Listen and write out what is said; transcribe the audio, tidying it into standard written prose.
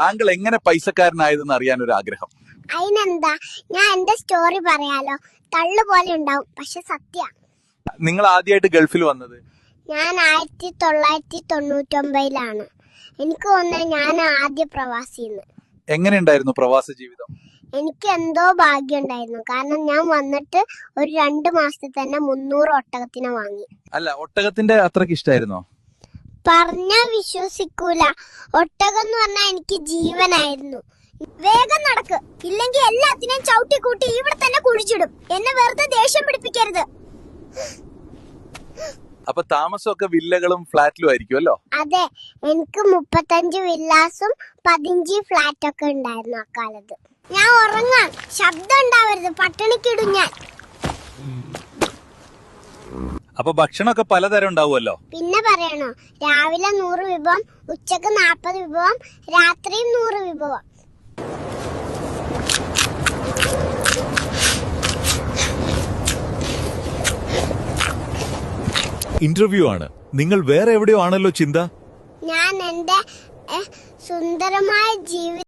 താങ്കൾ എങ്ങനെ പൈസക്കാരനായതെന്ന് അറിയാൻ ഒരു ആഗ്രഹം. അതിനെന്താ, ഞാൻ എന്റെ സ്റ്റോറി പറയാലോ. തള്ളു പോലെ ഉണ്ടാവും, പക്ഷെ സത്യ. നിങ്ങൾ ആദ്യമായിട്ട് ഗൾഫിൽ വന്നത്? ഞാൻ 1999 എനിക്ക് തോന്നുന്നത് ഞാൻ ആദ്യ പ്രവാസിന്ന്. എങ്ങനെയുണ്ടായിരുന്നു പ്രവാസ ജീവിതം? എനിക്ക് എന്തോ ഭാഗ്യം ഉണ്ടായിരുന്നു. കാരണം ഞാൻ വന്നിട്ട് ഒരു 2 മാസത്തിൽ തന്നെ 300 ഒട്ടകത്തിനെ വാങ്ങി. അല്ല, ഒട്ടകത്തിന്റെ അത്രക്ക് ഇഷ്ടായിരുന്നോ? പറഞ്ഞാ വിശ്വസിക്കൂല. ഒട്ടകം എന്ന് പറഞ്ഞാൽ എനിക്ക് ജീവനായിരുന്നു. വേഗം നടക്ക്, ഇല്ലെങ്കിൽ എല്ലാത്തിനെയും ചവിട്ടിക്കൂട്ടി ഇവിടെ തന്നെ കുഴിച്ചിടും. എന്നെ വെറുതെ ദേഷ്യം പിടിപ്പിക്കരുത്. അപ്പൊ താമസമൊക്കെ വില്ലകളും ഫ്ലാറ്റിലും ആയിരിക്കുമല്ലോ? അതെ, എനിക്ക് 35 വില്ലാസും 15 ഫ്ലാറ്റൊക്കെ ഉണ്ടായിരുന്നു അക്കാലത്ത്. ഞാൻ ഉറങ്ങാം, ശബ്ദം ഉണ്ടാവരുത്, പട്ടിണിക്കിടും ഞാൻ. അപ്പൊ ഭക്ഷണമൊക്കെ പലതരം ഉണ്ടാവുമല്ലോ? പിന്നെ പറയണോ, രാവിലെ 100 വിഭവം, ഉച്ചക്ക് 40 വിഭവം, രാത്രിയും 100 വിഭവം. ഇന്റർവ്യൂ ആണ്. നിങ്ങൾ വേറെ എവിടെയോ ആണല്ലോ ചിന്ത. ഞാൻ എന്റെ സുന്ദരമായ ജീവിതം